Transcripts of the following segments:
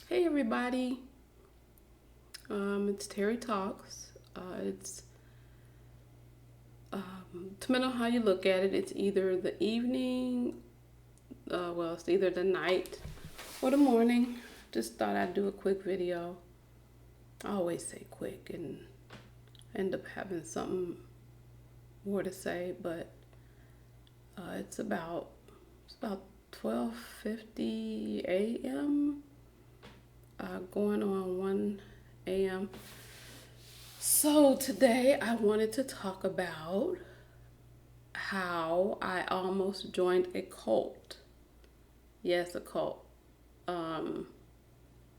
Hey everybody, it's Terry Talks. It's depending on how you look at it, it's either the evening, it's either the night or the morning. Just thought I'd do a quick video. I always say quick and end up having something more to say, but it's about 12:50 a.m. Going on 1 a.m. So today I wanted to talk about how I almost joined a cult. Yes, a cult. Um,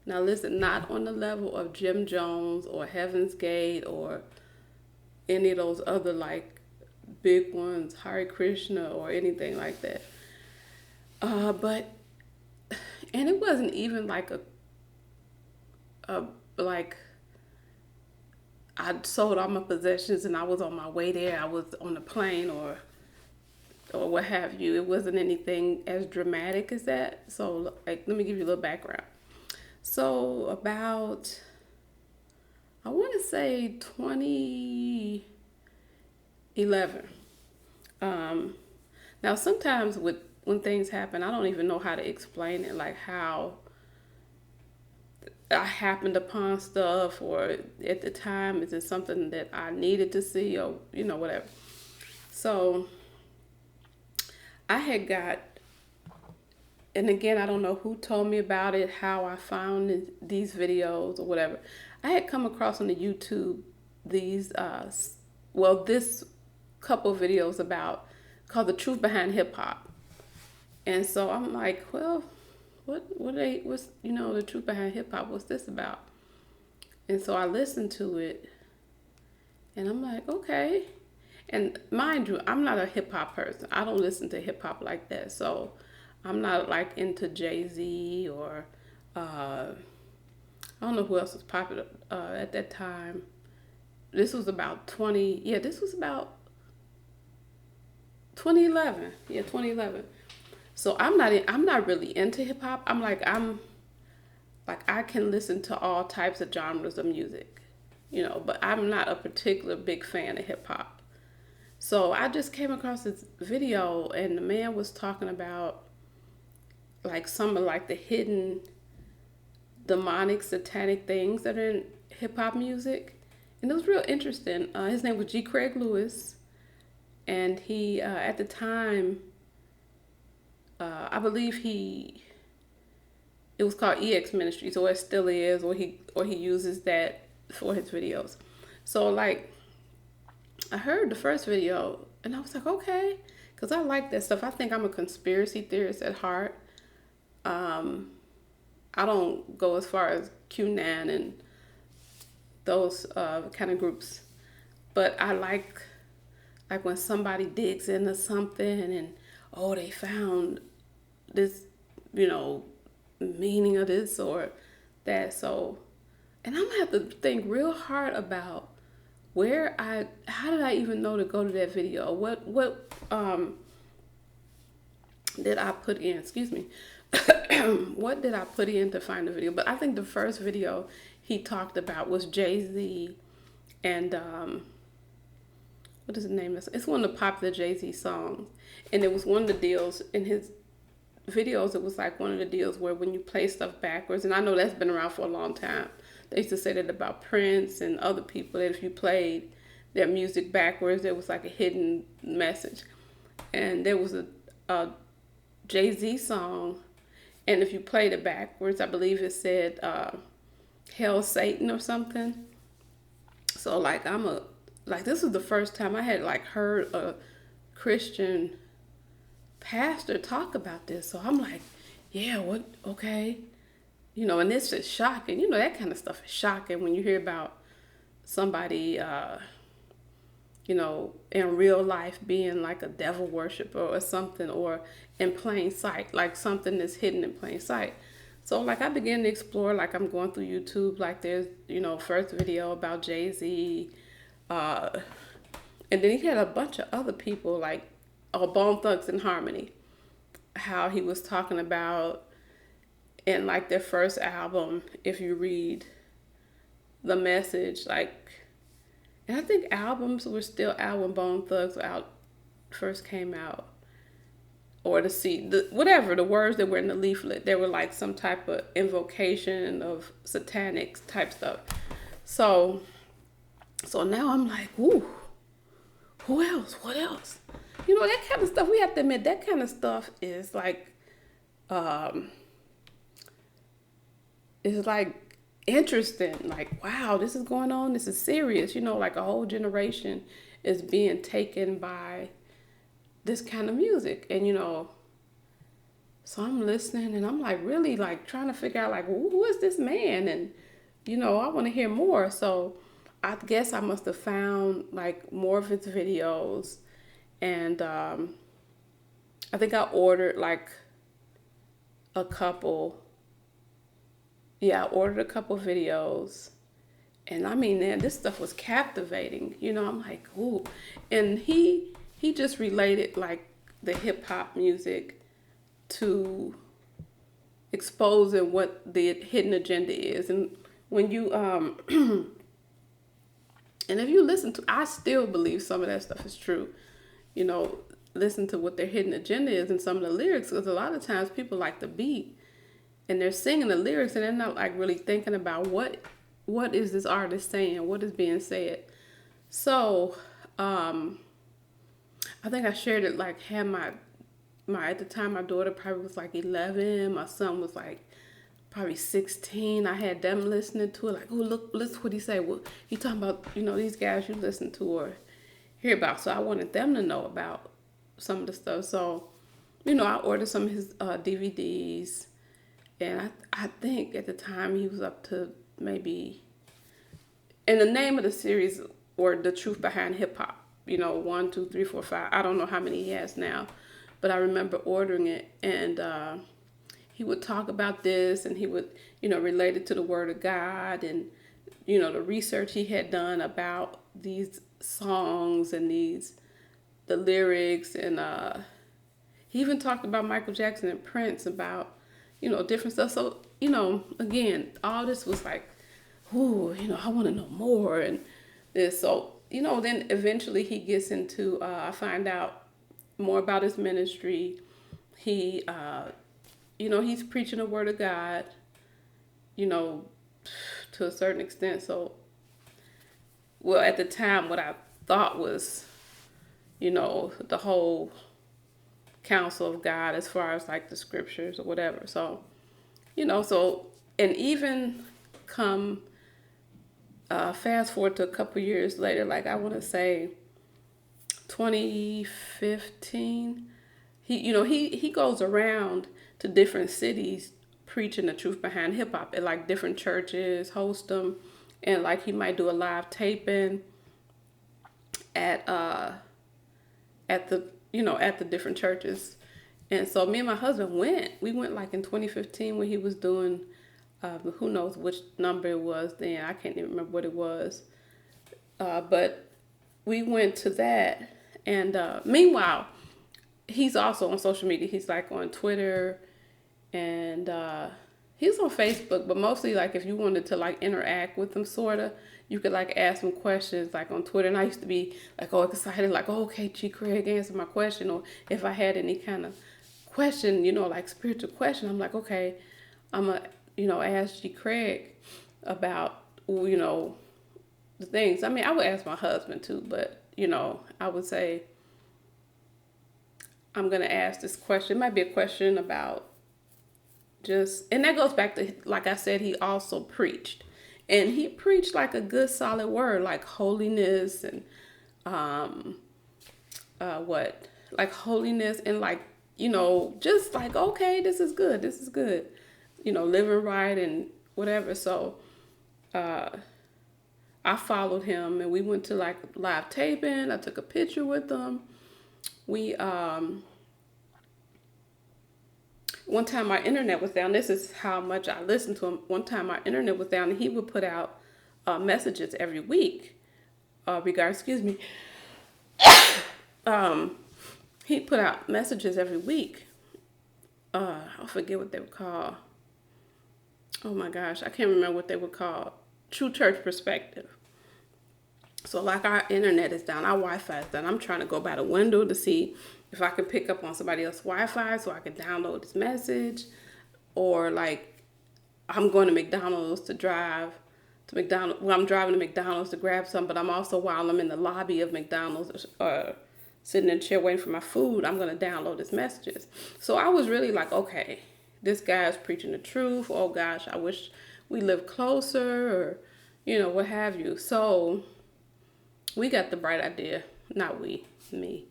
Now listen, not on the level of Jim Jones or Heaven's Gate or any of those other like big ones, Hare Krishna or anything like that. But and it wasn't even like a like I sold all my possessions and I was on my way there. I was on a plane or what have you. It wasn't anything as dramatic as that. So like let me give you a little background. So about I want to say 2011. Um, Now sometimes with when things happen, I don't even know how to explain it, like how I happened upon stuff, or at the time, is it something that I needed to see, or whatever. So I had got, and again, I don't know who told me about it, how I found these videos or whatever. I had come across on the YouTube these, this couple videos about called The Truth Behind Hip Hop. And so I'm like, well, what's the truth behind hip hop? What's this about? And so I listened to it, and I'm like, okay. And mind you, I'm not a hip hop person. I don't listen to hip hop like that. So I'm not like into Jay-Z or I don't know who else was popular at that time. This was about 2011. Yeah, 2011. So I'm not really into hip hop. I'm like I can listen to all types of genres of music, but I'm not a particular big fan of hip hop. So I just came across this video, and the man was talking about like some of like the hidden demonic satanic things that are in hip hop music. And it was real interesting. His name was G. Craig Lewis, and he at the time, I believe it was called EX Ministries, or it still is, or he uses that for his videos. So like I heard the first video and I was like, okay, because I like that stuff. I think I'm a conspiracy theorist at heart. Um, I don't go as far as QAnon and those kind of groups, but I like when somebody digs into something and oh, they found this, you know, meaning of this or that. So, and I'm gonna have to think real hard about how did I even know to go to that video? What did I put in? Excuse me. What did I put in to find the video? But I think the first video he talked about was Jay-Z and what is the name? It's one of the popular Jay-Z songs, and it was one of the deals in his videos. It was like one of the deals where when you play stuff backwards, and I know that's been around for a long time. They used to say that about Prince and other people, that if you played their music backwards, there was like a hidden message. And there was a Jay-Z song, and if you played it backwards, I believe it said "Hail Satan" or something. So like this was the first time I had like heard a Christian pastor talk about this. So I'm like, yeah, what? Okay, and this is shocking. That kind of stuff is shocking when you hear about somebody, in real life being like a devil worshiper or something, or in plain sight, like something that's hidden in plain sight. So like I began to explore, like I'm going through YouTube, like there's, first video about Jay-Z, uh, and then he had a bunch of other people like Bone Thugs and Harmony, how he was talking about And like their first album, if you read the message, like, and I think albums were still out when Bone Thugs out first came out, or whatever the words that were in the leaflet, they were like some type of invocation of satanic type stuff. So, so now I'm like, ooh, who else? What else? You know, that kind of stuff. We have to admit that kind of stuff um, is like interesting. Like, wow, this is going on. This is serious. You know, like a whole generation is being taken by this kind of music, and you know, so I'm listening, and I'm like really like trying to figure out like, who is this man, and you know, I want to hear more. So I guess I must have found like more of his videos, and I think I ordered like a couple. Yeah, I ordered a couple videos, and I mean, man, this stuff was captivating. You know, I'm like, ooh, and he just related like the hip hop music to exposing what the hidden agenda is, and when you and if you listen to, I still believe some of that stuff is true. You know, listen to what their hidden agenda is and some of the lyrics, because a lot of times people like the beat and they're singing the lyrics and they're not like really thinking about what is this artist saying, what is being said. So I think I shared it, like had my at the time my daughter probably was like 11, my son was like probably 16. I had them listening to it, like, oh, look, listen what he say. Well, he talking about, you know, these guys you listen to or hear about. So I wanted them to know about some of the stuff. So, you know, I ordered some of his DVDs, and I think at the time he was up to maybe, and the name of the series or The Truth Behind Hip Hop, you know, 1, 2, 3, 4, 5. I don't know how many he has now, but I remember ordering it, and he would talk about this, and he would, you know, relate it to the Word of God, and you know, the research he had done about these songs and the lyrics, and he even talked about Michael Jackson and Prince, about, you know, different stuff. So, you know, again, all this was like, ooh, you know, I want to know more, and this. So, you know, then eventually he gets into, I find out more about his ministry. He, you know, he's preaching the Word of God, you know, to a certain extent. So, well, at the time, what I thought was, you know, the whole counsel of God as far as like the scriptures or whatever. So, you know, so, and even come fast forward to a couple years later, like I want to say 2015, he goes around to different cities preaching the truth behind hip hop at like different churches, host them, and like he might do a live taping at the at the different churches. And so me and my husband went. We went like in 2015 when he was doing who knows which number it was then. I can't even remember what it was. But we went to that, and meanwhile, he's also on social media. He's like on Twitter, and he's on Facebook, but mostly like if you wanted to like interact with him, sorta, you could like ask him questions like on Twitter. And I used to be like, oh, excited, like, oh, okay, G. Craig, answer my question. Or if I had any kind of question, you know, like spiritual question, I'm like, okay, I'm gonna, you know, ask G. Craig about, you know, the things. I mean, I would ask my husband too, but you know, I would say I'm gonna ask this question. It might be a question about just, and that goes back to, like I said, he also preached, and he preached like a good solid word, like holiness, and what, like holiness, and like, you know, just like, okay, this is good, you know, living right and whatever. So I followed him, and we went to like live taping. I took a picture with them. We one time my internet was down. This is how much I listened to him. One time my internet was down, and he would put out messages every week. Excuse me. He put out messages every week. I forget what they were called. oh my gosh, I can't remember what they were called. True Church Perspective. So like our internet is down, our Wi-Fi is down. I'm trying to go by the window to see if I can pick up on somebody else's Wi-Fi so I can download this message, or like I'm going to McDonald's to drive to McDonald's. Well, I'm driving to McDonald's to grab some, but I'm also, while I'm in the lobby of McDonald's, sitting in a chair waiting for my food, I'm going to download his messages. So I was really like, okay, this guy is preaching the truth. Oh gosh, I wish we lived closer, or what have you. So we got the bright idea, not we, me.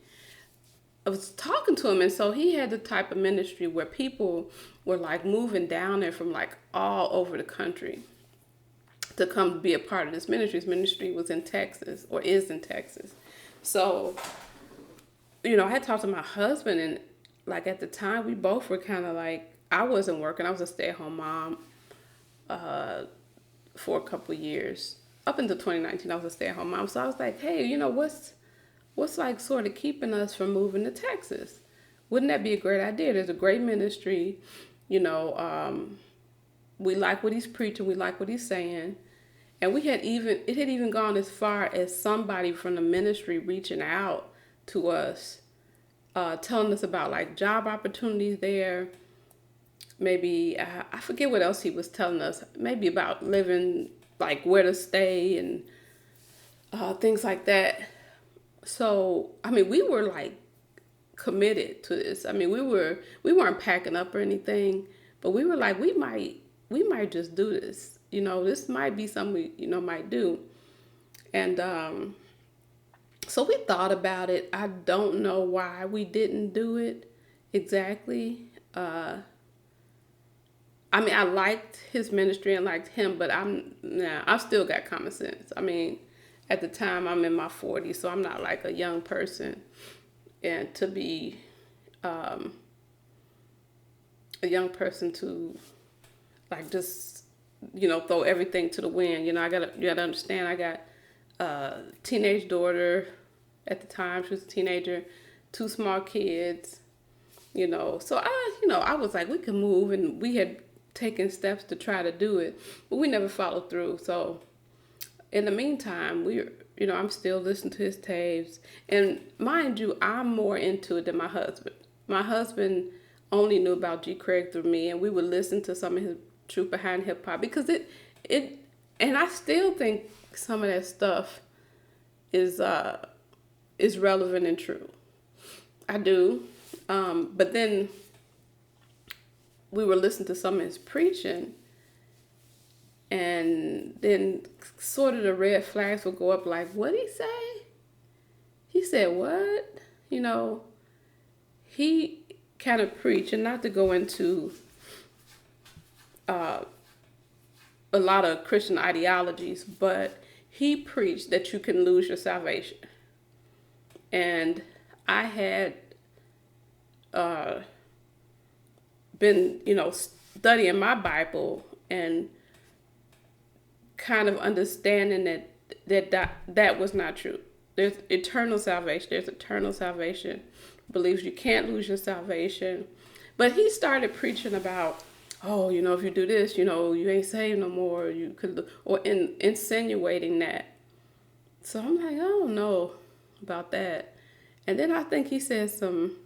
I was talking to him, and so he had the type of ministry where people were like moving down there from like all over the country to come be a part of this ministry. His ministry was in Texas, or is in Texas. So, I had talked to my husband, and like at the time we both were kind of like, I wasn't working. I was a stay-at-home mom for a couple of years. Up until 2019, I was a stay-at-home mom. So I was like, hey, what's like sort of keeping us from moving to Texas? Wouldn't that be a great idea? There's a great ministry, we like what he's preaching, we like what he's saying. And it had even gone as far as somebody from the ministry reaching out to us, telling us about like job opportunities there. Maybe, I forget what else he was telling us, maybe about living, like where to stay and things like that. So, we were like committed to this. We weren't packing up or anything, but we were like, we might just do this. This might be something we, might do. And so we thought about it. I don't know why we didn't do it exactly. I liked his ministry and liked him, but I've still got common sense. At the time, I'm in my 40s, so I'm not like a young person. And to be a young person to like just, throw everything to the wind. You gotta understand, I got a teenage daughter at the time. She was a teenager, 2 small kids, So I was like, we can move, and we had taken steps to try to do it, but we never followed through. So in the meantime, I'm still listening to his tapes. And mind you, I'm more into it than my husband. My husband only knew about G. Craig through me, and we would listen to some of his Truth Behind Hip Hop, because and I still think some of that stuff is relevant and true. I do. But then we were listening to some of his preaching, and then sort of the red flags would go up, like, what'd he say? He said what? He kind of preached, and not to go into a lot of Christian ideologies, but he preached that you can lose your salvation. And I had been, studying my Bible and kind of understanding that was not true. There's eternal salvation. There's eternal salvation. Believes you can't lose your salvation. But he started preaching about, if you do this, you ain't saved no more. You could, or insinuating that. So I'm like, I don't know about that. And then I think he said some,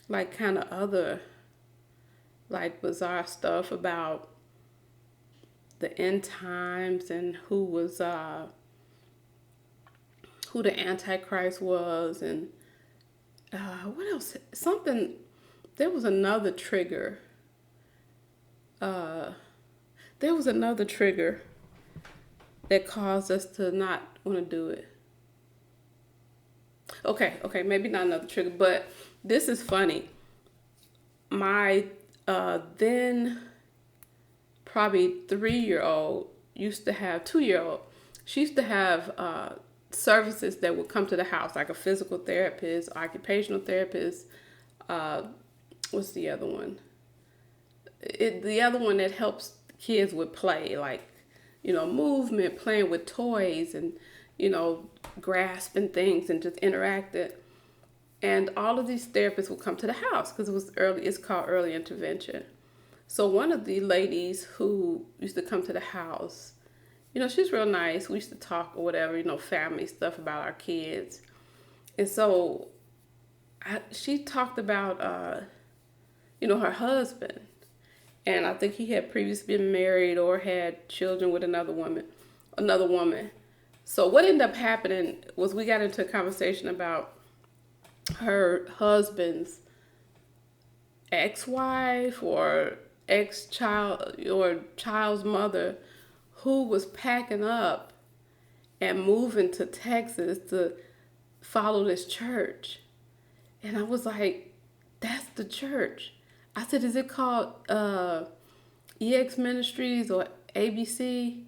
like, kind of other, like, bizarre stuff about the end times and who the Antichrist was, and what else? There was another trigger. That caused us to not want to do it. Okay, maybe not another trigger, but this is funny. My then probably 3-year-old used to have 2-year-old. She used to have services that would come to the house, like a physical therapist, occupational therapist. What's the other one? The other one that helps kids with play, like, movement, playing with toys, and, grasping things and just interacting. And all of these therapists would come to the house because it's called early intervention. So one of the ladies who used to come to the house, she's real nice. We used to talk or whatever, family stuff about our kids. And so she talked about, her husband. And I think he had previously been married or had children with another woman. So what ended up happening was we got into a conversation about her husband's ex-wife or ex-child or child's mother who was packing up and moving to Texas to follow this church. And I was like, that's the church. I said, is it called EX Ministries or ABC?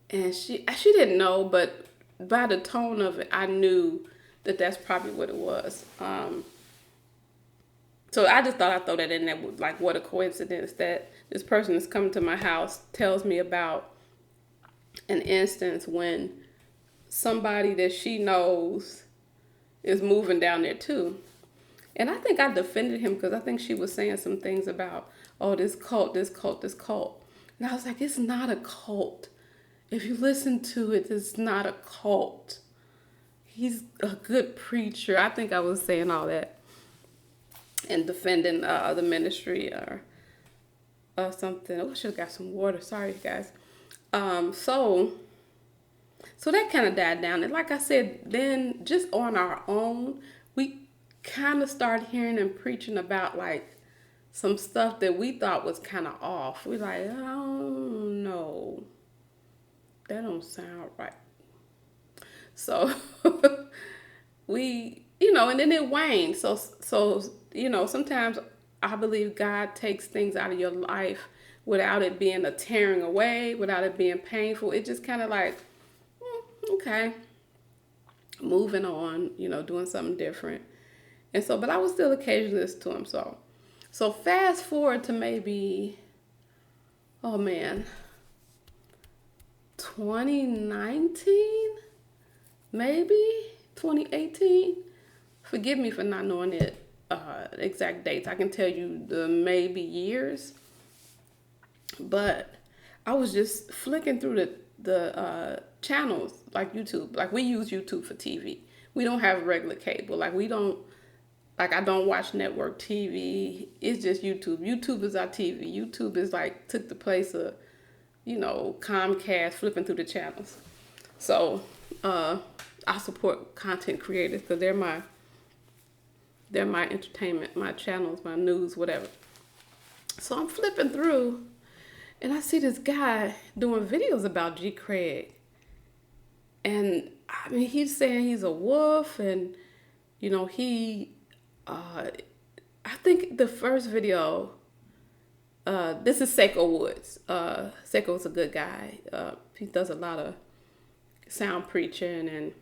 And she didn't know, but by the tone of it, I knew that that's probably what it was. So I just thought I'd throw that in there. Like, what a coincidence that this person is coming to my house, tells me about an instance when somebody that she knows is moving down there too. And I think I defended him because I think she was saying some things about, oh, this cult. And I was like, it's not a cult. If you listen to it, it's not a cult. He's a good preacher. I think I was saying all that and defending the ministry or something. Oh, I should have got some water. Sorry, guys. So that kind of died down. And like I said, then just on our own, we kind of started hearing him preaching about like some stuff that we thought was kind of off. We're like, oh no, that don't sound right. So we, and then it waned. So sometimes I believe God takes things out of your life without it being a tearing away, without it being painful. It just kind of like, okay, moving on, doing something different. And so, but I would still occasionally listen to him. So fast forward to maybe, 2019, maybe 2018. Forgive me for not knowing it exact dates. I can tell you the maybe years. But I was just flicking through the channels like YouTube. Like we use YouTube for TV. We don't have regular cable. Like I don't watch network TV. It's just YouTube. YouTube is our TV. YouTube is like took the place of, Comcast flipping through the channels. So I support content creators because they're my entertainment, my channels, my news, whatever. So I'm flipping through and I see this guy doing videos about G. Craig. And I mean, he's saying he's a wolf and, I think the first video, this is Seiko Woods. Seiko's a good guy. He does a lot of sound preaching and,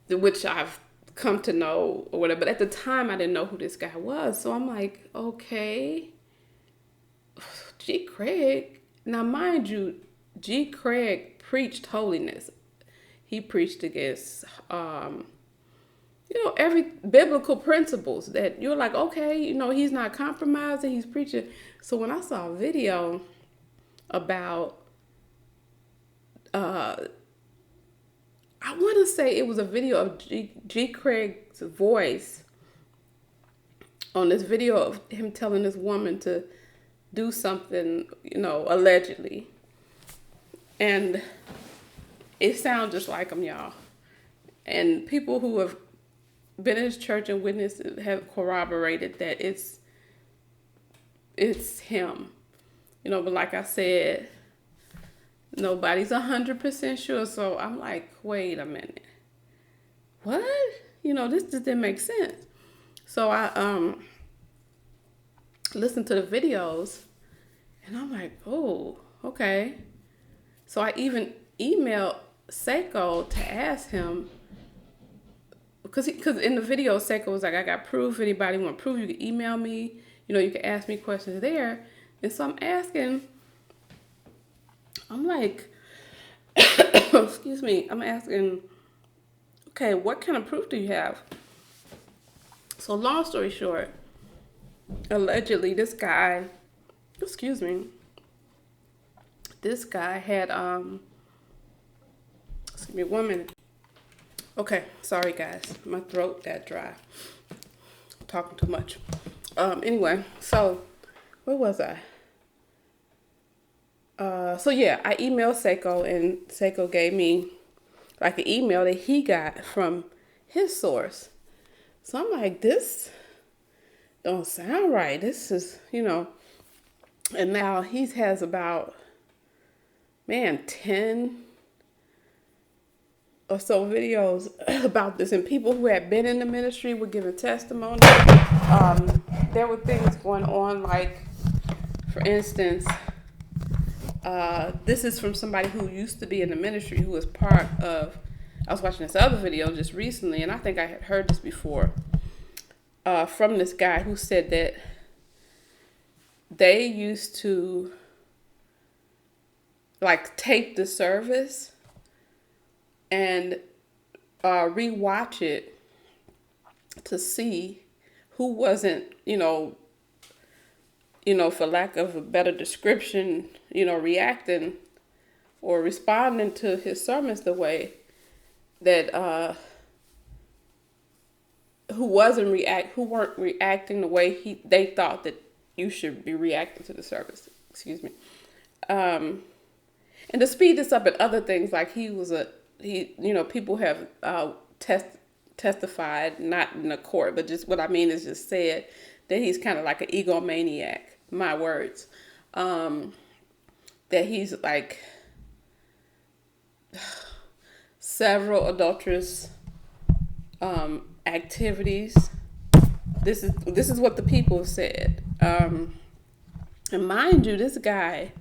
which I've come to know or whatever. But at the time, I didn't know who this guy was. So I'm like, okay, G. Craig. Now, mind you, G. Craig preached holiness. He preached against, every biblical principles that you're like, okay, he's not compromising, he's preaching. So when I saw a video about, I want to say it was a video of G. Craig's voice on this video of him telling this woman to do something, allegedly. And it sounds just like him, y'all. And people who have been in his church and witnessed have corroborated that it's him. But like I said, nobody's 100% sure. So I'm like, wait a minute. What? This just didn't make sense. So I listened to the videos and I'm like, oh, okay. So I even emailed Seiko to ask him, because in the video, Seiko was like, I got proof. Anybody want proof, you can email me. You can ask me questions there. And so I'm asking, I'm like, excuse me, I'm asking, okay, what kind of proof do you have? So long story short, allegedly this guy, excuse me, this guy had excuse me 1 minute. Okay, sorry guys, my throat that dry. I'm talking too much. Anyway, so where was I? So yeah, I emailed Seiko, and Seiko gave me like an email that he got from his source. So I'm like, this don't sound right. This is, and now he has about, man, 10 or so videos about this, and people who had been in the ministry were giving testimony. There were things going on, like, for instance, this is from somebody who used to be in the ministry, who was part of, I was watching this other video just recently, and I think I had heard this before, from this guy who said that they used to, like, tape the service and rewatch it to see who wasn't, for lack of a better description, reacting or responding to his sermons the way that who weren't reacting the way they thought that you should be reacting to the service. Excuse me. And to speed this up and other things, like people have testified, not in a court, but just what I mean is just said that he's kind of like an egomaniac, my words. That he's like several adulterous activities. This is what the people said. And mind you, this guy,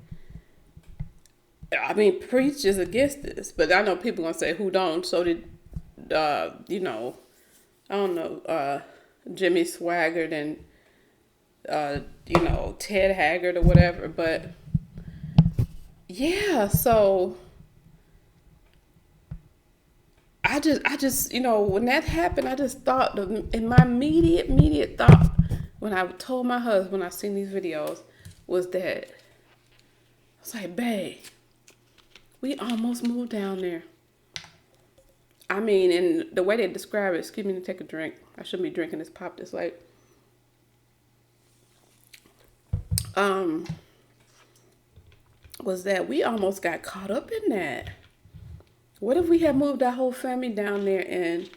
preaches against this, but I know people gonna say who don't. So did, I don't know, Jimmy Swaggart and, Ted Haggard or whatever. But yeah, so I just, when that happened, I just thought, in my immediate thought, when I told my husband, when I seen these videos, was that, I was like, babe, we almost moved down there. I mean, and the way they describe it, excuse me to take a drink. I shouldn't be drinking this pop this late. Was that we almost got caught up in that. What if we had moved our whole family down there and,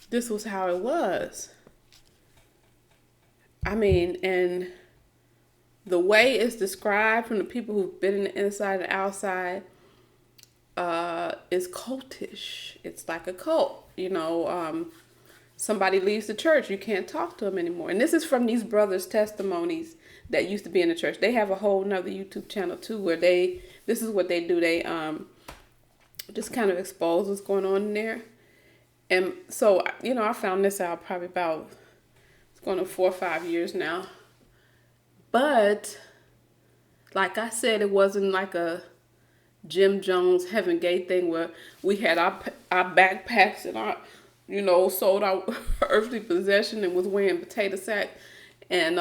this was how it was? I mean, and the way it's described from the people who've been in the inside and outside is cultish. It's like a cult, somebody leaves the church, you can't talk to them anymore. And this is from these brothers' testimonies that used to be in the church. They have a whole nother YouTube channel too, where this is what they do. They just kind of expose what's going on in there. And so, I found this out probably about, it's going on 4 or 5 years now. But like I said, it wasn't like a Jim Jones Heaven Gate thing where we had our backpacks and our, sold our earthly possession and was wearing potato sack and,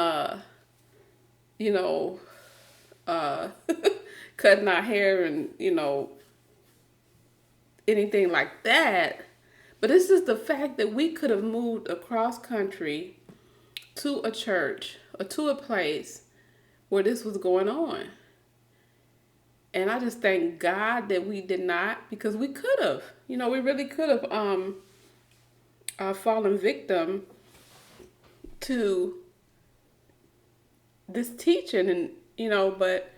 cutting our hair and, anything like that. But it's just the fact that we could have moved across country to a church or to a place where this was going on. And I just thank God that we did not, because we could have, we really could have fallen victim to this teaching. And, but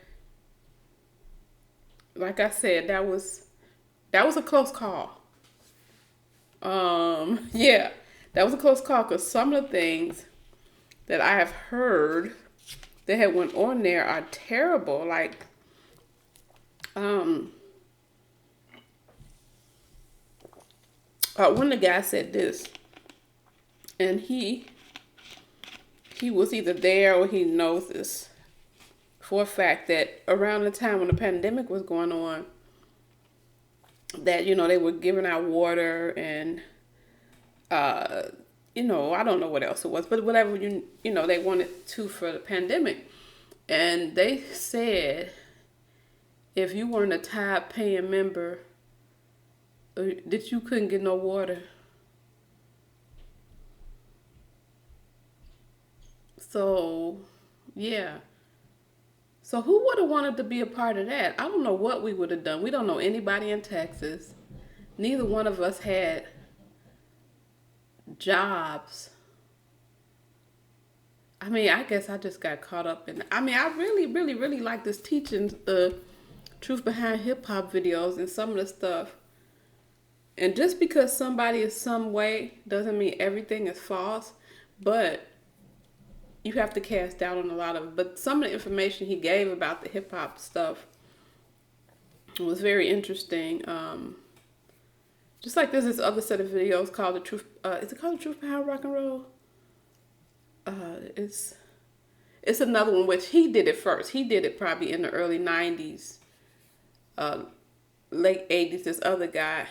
like I said, that was a close call. Yeah, that was a close call, because some of the things that I have heard that had went on there are terrible. Like, one of the guys said this, and he was either there or he knows this for a fact, that around the time when the pandemic was going on, that, they were giving out water and I don't know what else it was, but whatever they wanted to for the pandemic. And they said if you weren't a Tide paying member, that you couldn't get no water. So, yeah. So who would have wanted to be a part of that? I don't know what we would have done. We don't know anybody in Texas. Neither one of us had jobs. I mean, I guess I just got caught up in. I mean, I really, really, really like this teaching the truth behind hip hop videos and some of the stuff. And just because somebody is some way doesn't mean everything is false, but you have to cast doubt on a lot of it. But some of the information he gave about the hip hop stuff was very interesting. Just like there's this other set of videos called the truth. Is it called the truth behind rock and roll? It's another one which he did it first. He did it probably in the early '90s, late '80s. This other guy,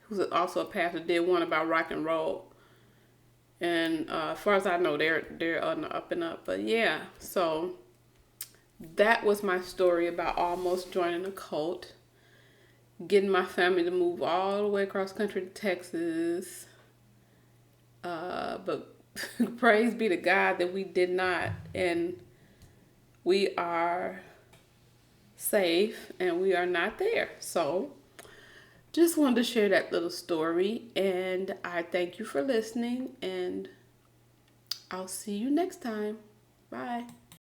who's also a pastor, did one about rock and roll. And as far as I know, they're on the up and up. But yeah, so that was my story about almost joining a cult, getting my family to move all the way across country to Texas. But praise be to God that we did not, and we are safe and we are not there. So just wanted to share that little story, and I thank you for listening, and I'll see you next time. Bye.